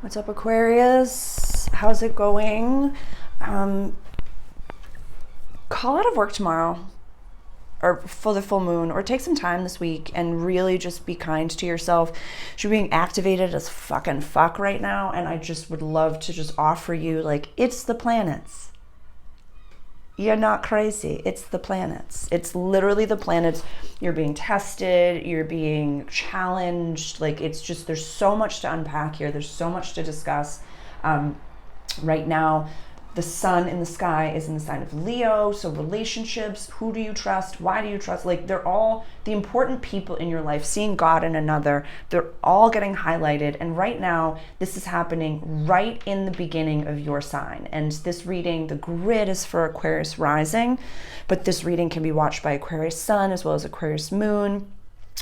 What's up, Aquarius? How's it going? Call out of work tomorrow or for the full moon, or take some time this week and really just be kind to yourself. You're being activated as fucking fuck right now, and I just would love to just offer you, like, it's the planets. You're not crazy. It's the planets. It's literally the planets. You're being tested. You're being challenged. Like, it's just, there's so much to unpack here. There's so much to discuss. Right now, the sun in the sky is in the sign of Leo. So relationships, who do you trust? Why do you trust? Like, they're all the important people in your life, seeing God in another. They're all getting highlighted. And right now, this is happening right in the beginning of your sign. And this reading, the grid is for Aquarius rising, but this reading can be watched by Aquarius sun as well as Aquarius moon,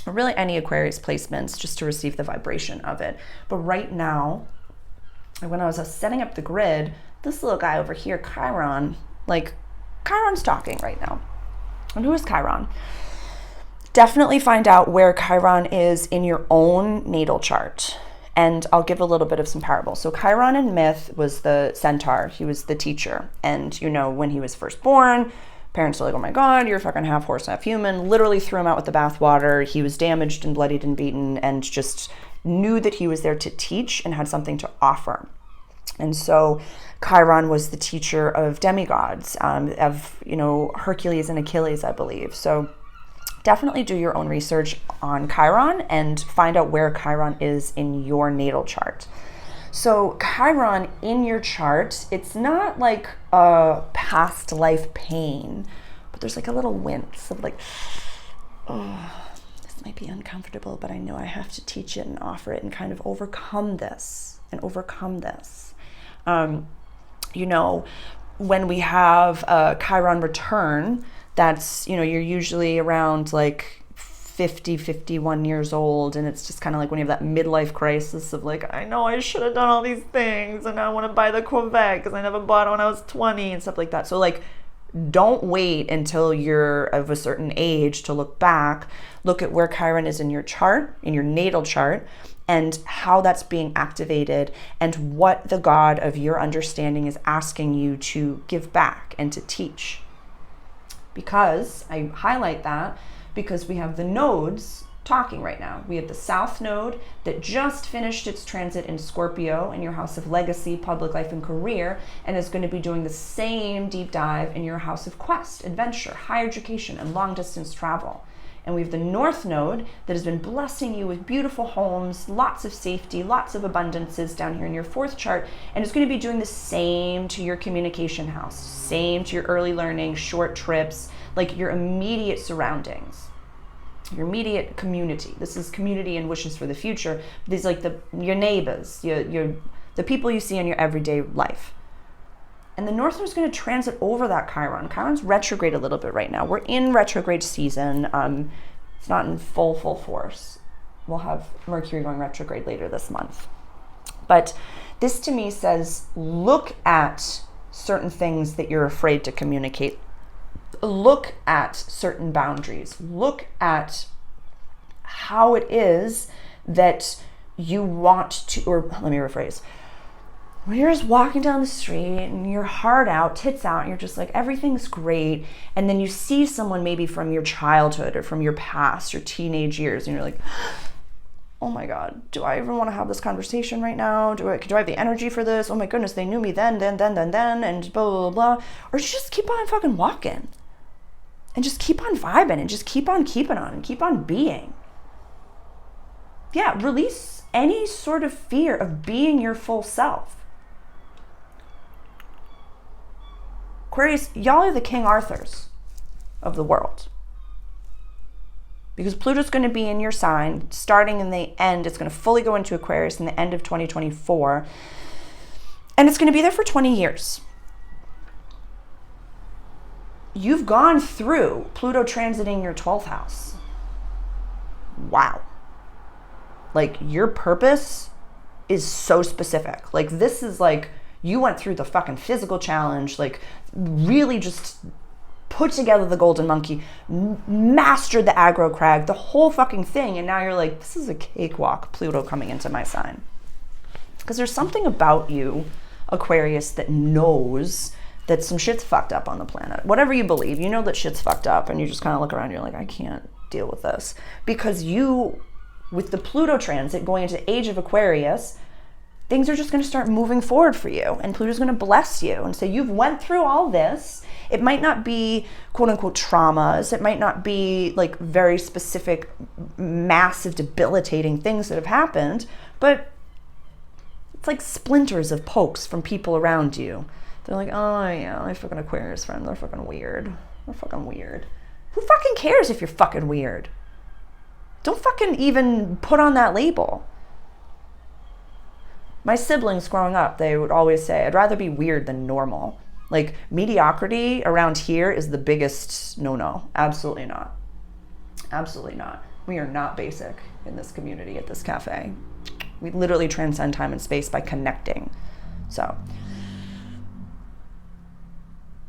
or really any Aquarius placements, just to receive the vibration of it. But right now, when I was setting up the grid, this little guy over here, Chiron, like, Chiron's talking right now. And who is Chiron? Definitely find out where Chiron is in your own natal chart. And I'll give a little bit of some parables. So Chiron in myth was the centaur. He was the teacher. And, you know, when he was first born, parents were like, oh my God, you're fucking half horse, half human. Literally threw him out with the bathwater. He was damaged and bloodied and beaten, and just knew that he was there to teach and had something to offer. And so Chiron was the teacher of demigods, of, you know, Hercules and Achilles, I believe. So definitely do your own research on Chiron and find out where Chiron is in your natal chart. So Chiron in your chart, it's not like a past life pain, but there's like a little wince of like, oh, this might be uncomfortable, but I know I have to teach it and offer it and kind of overcome this and overcome this. You know, when we have a Chiron return, that's, you know, you're usually around like 50, 51 years old. And it's just kind of like when you have that midlife crisis of like, I know I should have done all these things, and now I want to buy the Corvette because I never bought it when I was 20 and stuff like that. So like, don't wait until you're of a certain age to look back. Look at where Chiron is in your chart, in your natal chart, and how that's being activated, and what the God of your understanding is asking you to give back and to teach. Because I highlight that because we have the nodes talking right now. We have the South Node that just finished its transit in Scorpio in your house of legacy, public life, and career, and is going to be doing the same deep dive in your house of quest, adventure, higher education, and long distance travel. And we have the North Node that has been blessing you with beautiful homes, lots of safety, lots of abundances down here in your fourth chart, and it's going to be doing the same to your communication house, same to your early learning, short trips, like your immediate surroundings, your immediate community. This is community and wishes for the future. These like your neighbors, the people you see in your everyday life. And the North Node is going to transit over that Chiron. Chiron's retrograde a little bit right now. We're in retrograde season. It's not in full force. We'll have Mercury going retrograde later this month. But this to me says, look at certain things that you're afraid to communicate. Look at certain boundaries. Look at how it is that you want to, or let me rephrase. When you're just walking down the street and you're heart out, tits out, and you're just like, everything's great. And then you see someone maybe from your childhood or from your past, your teenage years, and you're like, oh my God, do I even want to have this conversation right now? Do I have the energy for this? Oh my goodness, they knew me then, and blah, blah, blah. Or just keep on fucking walking and just keep on vibing and just keep on keeping on and keep on being. Yeah, release any sort of fear of being your full self. Aquarius, y'all are the King Arthurs of the world. Because Pluto's going to be in your sign, starting in the end, it's going to fully go into Aquarius in the end of 2024. And it's going to be there for 20 years. You've gone through Pluto transiting your 12th house. Wow. Like, your purpose is so specific. Like, this is like, you went through the fucking physical challenge, like really just put together the golden monkey, mastered the aggro crag, the whole fucking thing. And now you're like, this is a cakewalk, Pluto coming into my sign. Because there's something about you, Aquarius, that knows that some shit's fucked up on the planet. Whatever you believe, you know that shit's fucked up, and you just kind of look around and you're like, I can't deal with this. Because you, with the Pluto transit going into age of Aquarius, things are just going to start moving forward for you, and Pluto's going to bless you. And so you've went through all this. It might not be quote unquote traumas. It might not be like very specific, massive, debilitating things that have happened, but it's like splinters of pokes from people around you. They're like, oh yeah, my fucking Aquarius friends, they're fucking weird. They're fucking weird. Who fucking cares if you're fucking weird? Don't fucking even put on that label. My siblings growing up, they would always say, I'd rather be weird than normal. Like, mediocrity around here is the biggest no-no. Absolutely not. Absolutely not. We are not basic in this community at this cafe. We literally transcend time and space by connecting. So,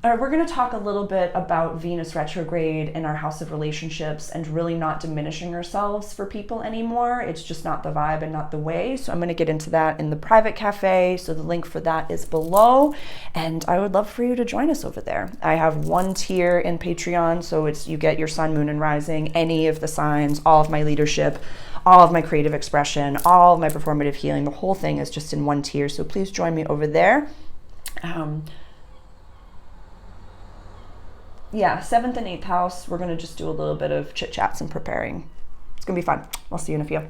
all right, we're going to talk a little bit about Venus retrograde in our house of relationships and really not diminishing ourselves for people anymore. It's just not the vibe and not the way. So I'm going to get into that in the private cafe. So the link for that is below. And I would love for you to join us over there. I have one tier in Patreon. So it's you get your sun, moon, and rising, any of the signs, all of my leadership, all of my creative expression, all of my performative healing. The whole thing is just in one tier. So please join me over there. Yeah, 7th and 8th house, we're going to just do a little bit of chit chats and preparing. It's going to be fun. I'll see you in a few.